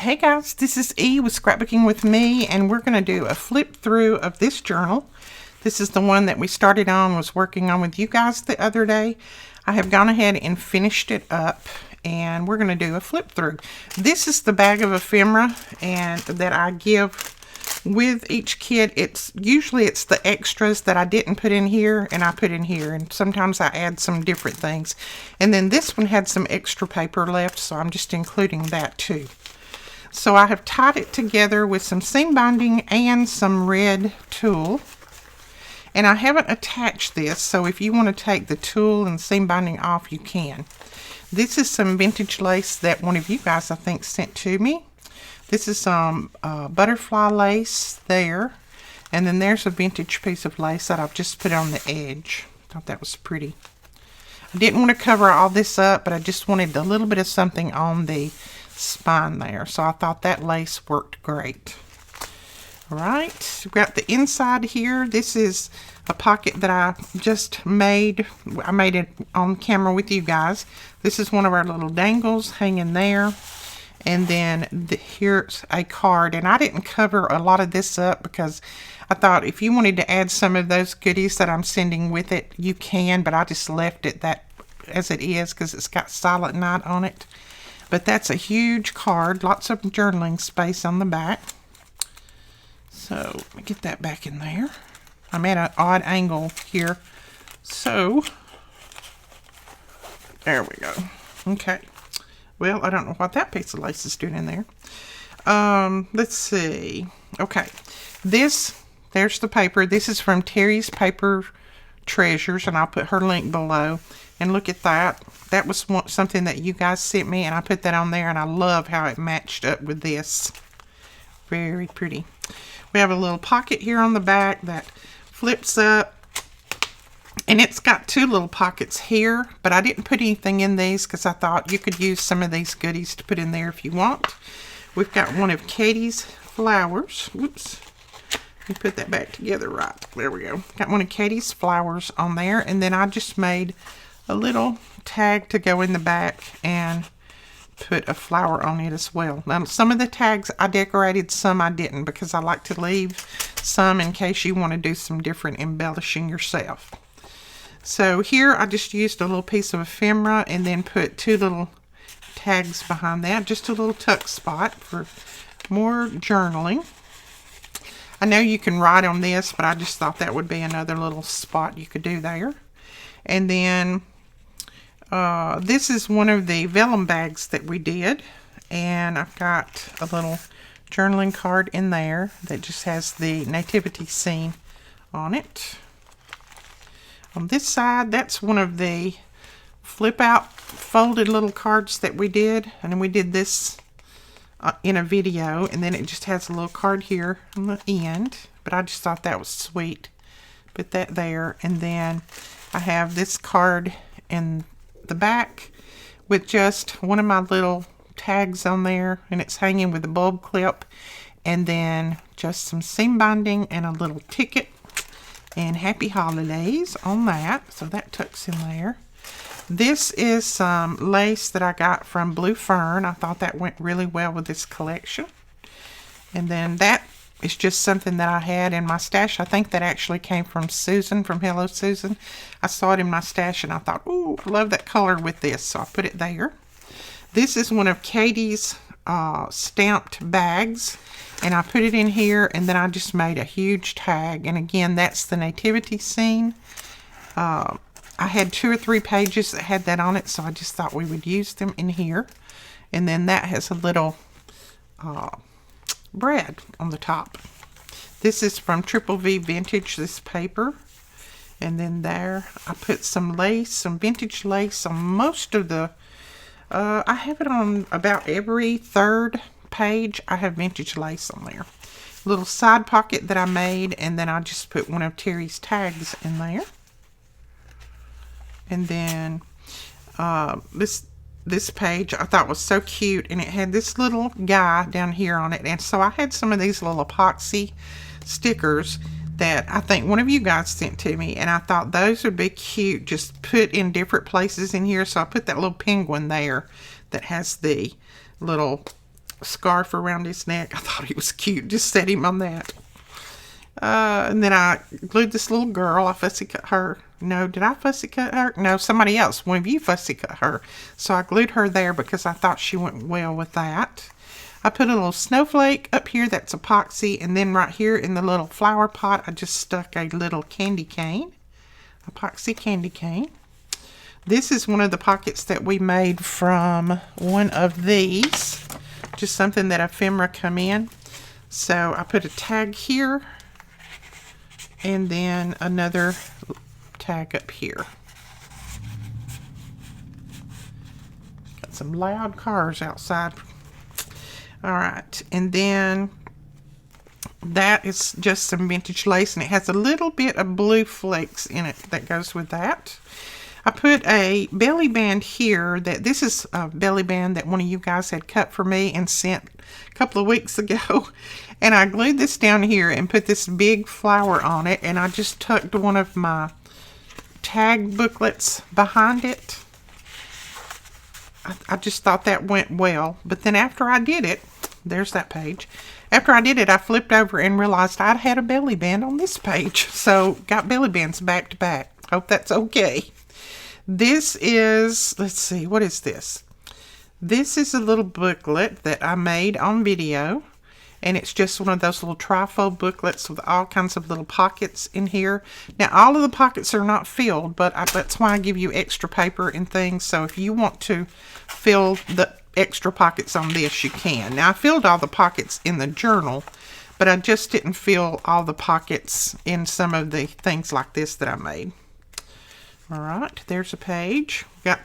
Hey guys, this is E with Scrapbooking with Me, and we're going to do a flip through of this journal. This is the one that we started on, was working on with you guys the other day. I have gone ahead and finished it up, and we're going to do a flip through. This is the bag of ephemera and that I give with each kit. Usually it's the extras that I didn't put in here and I put in here, and sometimes I add some different things. And then this one had some extra paper left, so I'm just including that too. So I have tied it together with some seam binding and some red tulle. And I haven't attached this, so if you want to take the tulle and seam binding off, you can. This is some vintage lace that one of you guys, I think, sent to me. This is some butterfly lace there. And then there's a vintage piece of lace that I've just put on the edge. Thought that was pretty. I didn't want to cover all this up, but I just wanted a little bit of something on the spine there, so I thought that lace worked great. All right, we've got the inside here. This is a pocket that I just made. I made it on camera with you guys. This is one of our little dangles hanging there, and then here's a card. And I didn't cover a lot of this up because I thought if you wanted to add some of those goodies that I'm sending with it, you can, but I just left it that as it is because it's got Silent Night on it. But that's a huge card, lots of journaling space on the back. So let me get that back in there. I'm at an odd angle here. So there we go. Okay. Well, I don't know what that piece of lace is doing in there. Let's see. Okay. There's the paper. This is from Terry's Paper Treasures, and I'll put her link below. And look at that. That was something that you guys sent me, and I put that on there, and I love how it matched up with this. Very pretty. We have a little pocket here on the back that flips up, and it's got two little pockets here, but I didn't put anything in these because I thought you could use some of these goodies to put in there if you want. We've got one of Katie's flowers. Whoops. Let me put that back together right. There we go. Got one of Katie's flowers on there, and then I just made a little tag to go in the back and put a flower on it as well. Now, some of the tags I decorated, some I didn't, because I like to leave some in case you want to do some different embellishing yourself. So here I just used a little piece of ephemera and then put two little tags behind that, just a little tuck spot for more journaling. I know you can write on this, but I just thought that would be another little spot you could do there. And then this is one of the vellum bags that we did, and I've got a little journaling card in there that just has the nativity scene on it. On this side, that's one of the flip out folded little cards that we did, and then we did this in a video, and then it just has a little card here on the end, but I just thought that was sweet. Put that there, and then I have this card in the back with just one of my little tags on there, and it's hanging with a bulb clip, and then just some seam binding and a little ticket and happy holidays on that, so that tucks in there. This is some lace that I got from Blue Fern. I thought that went really well with this collection. And then that is just something that I had in my stash. I think that actually came from Susan, from Hello Susan. I saw it in my stash and I thought, ooh, I love that color with this, so I put it there. This is one of Katie's stamped bags, and I put it in here, and then I just made a huge tag. And again, that's the nativity scene. I had 2 or 3 pages that had that on it, so I just thought we would use them in here. And then that has a little bread on the top. This is from Triple V Vintage, this paper. And then there I put some lace, some vintage lace on most of the, I have it on about every 3rd page. I have vintage lace on there. Little side pocket that I made, and then I just put one of Terry's tags in there. And then this page I thought was so cute, and it had this little guy down here on it. And so I had some of these little epoxy stickers that I think one of you guys sent to me, and I thought those would be cute, just put in different places in here. So I put that little penguin there that has the little scarf around his neck. I thought he was cute. Just set him on that. And then I glued this little girl. I fussy cut her. No, did I fussy cut her? No, somebody else. One of you fussy cut her. So I glued her there because I thought she went well with that. I put a little snowflake up here that's epoxy. And then right here in the little flower pot, I just stuck a little candy cane. Epoxy candy cane. This is one of the pockets that we made from one of these. Just something that ephemera come in. So I put a tag here. And then another tag up here. Got some loud cars outside. Alright, and then that is just some vintage lace, and it has a little bit of blue flakes in it that goes with that. I put a belly band here. This is a belly band that one of you guys had cut for me and sent a couple of weeks ago. And I glued this down here and put this big flower on it. And I just tucked one of my tag booklets behind it. I just thought that went well. But then after I did it, there's that page. After I did it, I flipped over and realized I'd had a belly band on this page. So got belly bands back to back. Hope that's okay. This is, let's see, what is this? This is a little booklet that I made on video. And it's just one of those little trifold booklets with all kinds of little pockets in here. Now, all of the pockets are not filled, but that's why I give you extra paper and things. So if you want to fill the extra pockets on this, you can. Now, I filled all the pockets in the journal, but I just didn't fill all the pockets in some of the things like this that I made. All right, there's a page. Got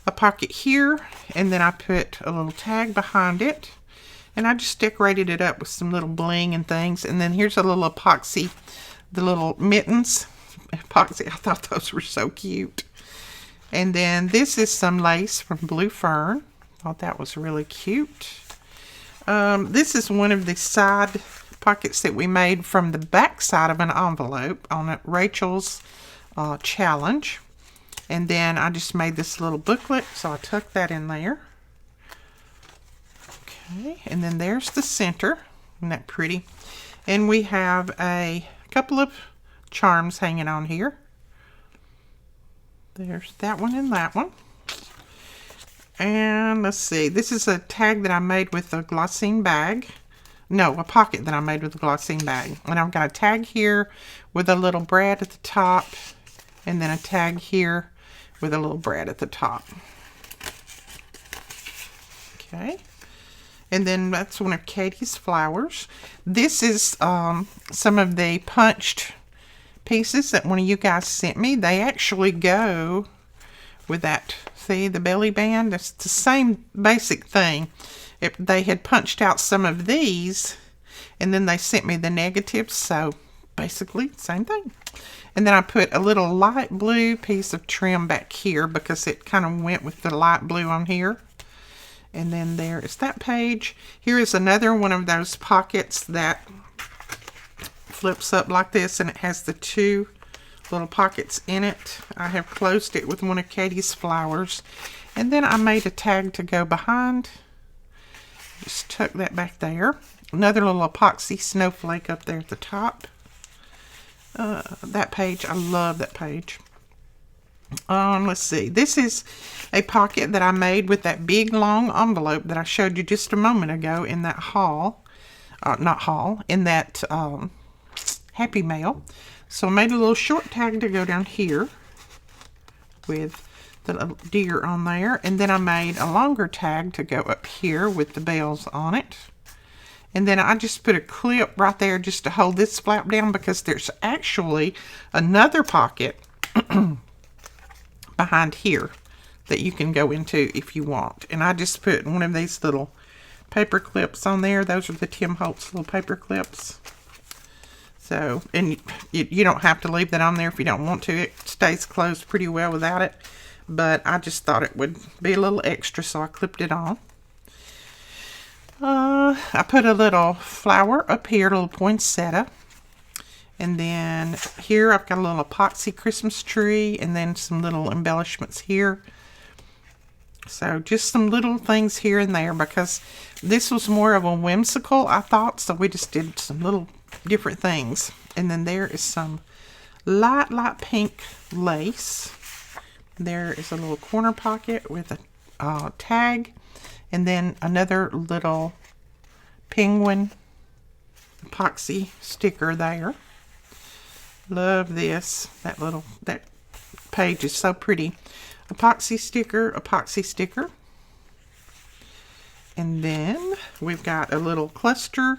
a pocket here, and then I put a little tag behind it. And I just decorated it up with some little bling and things. And then here's a little epoxy, the little mittens. Epoxy, I thought those were so cute. And then this is some lace from Blue Fern. Thought that was really cute. This is one of the side pockets that we made from the back side of an envelope on Rachel's challenge. And then I just made this little booklet, so I tucked that in there. Okay, and then there's the center. Isn't that pretty? And we have a couple of charms hanging on here. There's that one and that one. And let's see. This is a tag that I made with a glossine bag. No, a pocket that I made with a glossine bag. And I've got a tag here with a little brad at the top. And then a tag here with a little brad at the top. Okay. And then that's one of Katie's flowers. This is some of the punched pieces that one of you guys sent me. They actually go with that, see, the belly band. It's the same basic thing. They had punched out some of these, and then they sent me the negatives. So basically, same thing. And then I put a little light blue piece of trim back here because it kind of went with the light blue on here. And then there is that page. Here is another one of those pockets that flips up like this, and it has the two little pockets in it. I have closed it with one of Katie's flowers. And then I made a tag to go behind. Just tuck that back there. Another little epoxy snowflake up there at the top. That page, I love that page. Let's see. This is a pocket that I made with that big long envelope that I showed you just a moment ago in that haul. In that Happy Mail. So I made a little short tag to go down here with the little deer on there. And then I made a longer tag to go up here with the bells on it. And then I just put a clip right there just to hold this flap down because there's actually another pocket behind here that you can go into if you want. And I just put one of these little paper clips on there. Those are the Tim Holtz little paper clips. So, and you don't have to leave that on there if you don't want to. It stays closed pretty well without it. But I just thought it would be a little extra, so I clipped it on. I put a little flower up here, a little poinsettia. And then here I've got a little epoxy Christmas tree and then some little embellishments here. So just some little things here and there, because this was more of a whimsical, I thought, so we just did some little different things. And then there is some light pink lace. There is a little corner pocket with a tag, and then another little penguin epoxy sticker there. Love this. That page is so pretty. Epoxy sticker. And then we've got a little cluster,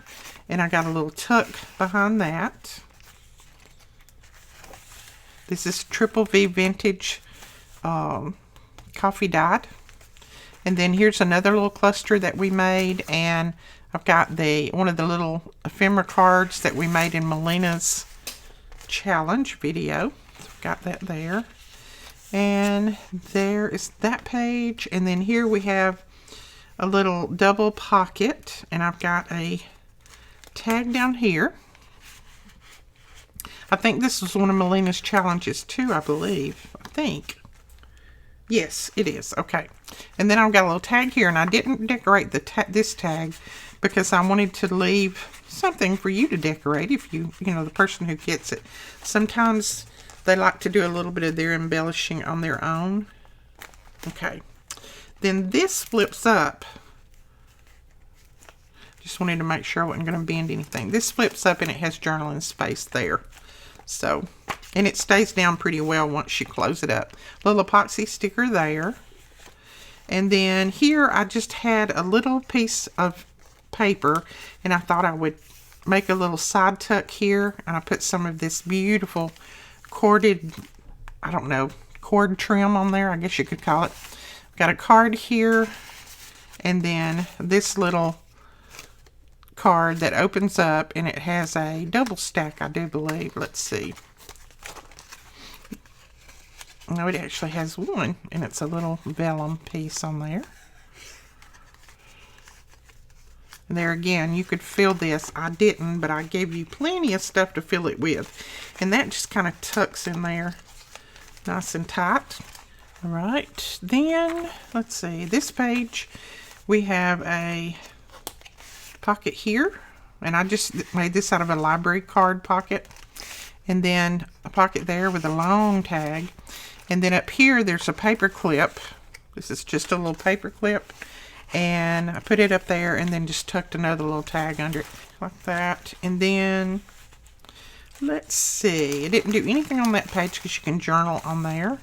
and I got a little tuck behind that. This is Triple V Vintage coffee dyed. And then here's another little cluster that we made, and I've got one of the little ephemera cards that we made in Melina's challenge video. So I've got that there. And there is that page. And then here we have a little double pocket, and I've got a tag down here. I think this was one of Melina's challenges too, I believe. I think. Yes, it is. Okay. And then I've got a little tag here, and I didn't decorate this tag because I wanted to leave something for you to decorate if you know, the person who gets it. Sometimes they like to do a little bit of their embellishing on their own. Okay. Then this flips up. Just wanted to make sure I wasn't going to bend anything. This flips up, and it has journaling space there. So, and it stays down pretty well once you close it up. Little epoxy sticker there. And then here I just had a little piece of paper, and I thought I would make a little side tuck here, and I put some of this beautiful corded, I don't know, cord trim on there, I guess you could call it. Got a card here, and then this little card that opens up, and it has a double stack, I do believe. Let's see. No, it actually has one, and it's a little vellum piece on there. And there again, you could fill this. I didn't, but I gave you plenty of stuff to fill it with. And that just kind of tucks in there nice and tight. All right, then, let's see. This page, we have a pocket here. And I just made this out of a library card pocket. And then a pocket there with a long tag. And then up here, there's a paper clip. This is just a little paper clip. And I put it up there and then just tucked another little tag under it like that. And then, let's see. I didn't do anything on that page because you can journal on there.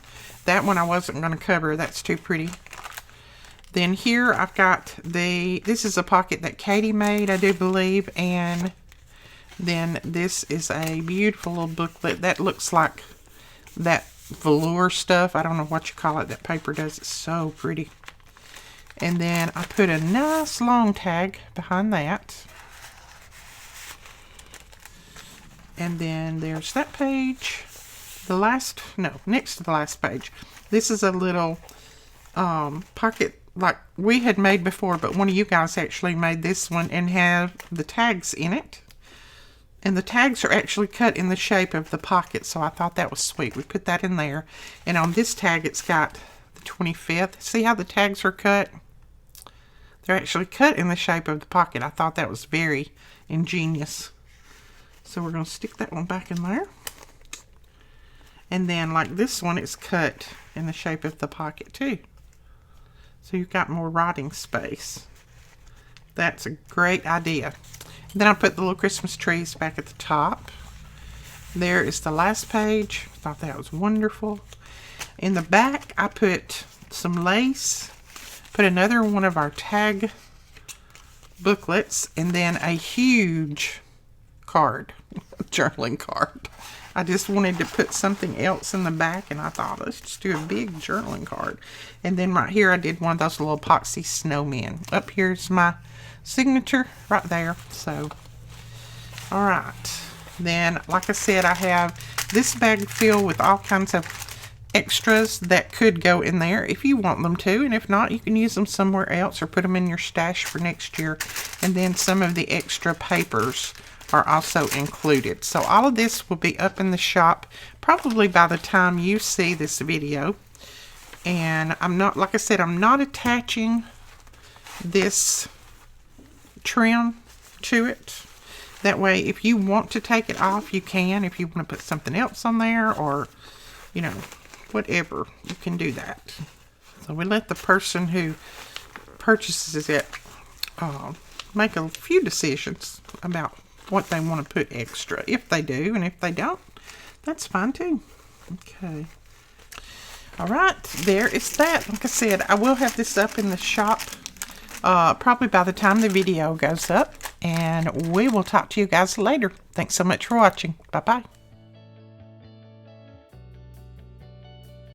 That one I wasn't going to cover. That's too pretty. Then here I've got this is a pocket that Katie made, I do believe. And then this is a beautiful little booklet that looks like that velour stuff. I don't know what you call it. That paper does. It's so pretty. And then I put a nice long tag behind that. And then there's that page. Next to the last page. This is a little pocket like we had made before, but one of you guys actually made this one and have the tags in it. And the tags are actually cut in the shape of the pocket, so I thought that was sweet. We put that in there. And on this tag, it's got the 25th. See how the tags are cut? They're actually cut in the shape of the pocket. I thought that was very ingenious. So we're going to stick that one back in there. And then like this one, it's cut in the shape of the pocket too. So you've got more writing space. That's a great idea. And then I put the little Christmas trees back at the top. There is the last page. I thought that was wonderful. In the back, I put some lace. Put another one of our tag booklets, and then a huge card, journaling card. I just wanted to put something else in the back, and I thought, let's just do a big journaling card. And then right here, I did one of those little epoxy snowmen. Up here's my signature right there. So, all right. Then, like I said, I have this bag filled with all kinds of extras that could go in there if you want them to, and if not, you can use them somewhere else or put them in your stash for next year. And then some of the extra papers are also included. So all of this will be up in the shop probably by the time you see this video. And I'm not, like I said, I'm not attaching this trim to it. That way, if you want to take it off, you can. If you want to put something else on there, or, you know, whatever, you can do that. So we let the person who purchases it make a few decisions about what they want to put extra, if they do, and if they don't, that's fine too. Okay. All right, there is that. Like I said, I will have this up in the shop probably by the time the video goes up, and we will talk to you guys later. Thanks so much for watching. Bye-bye.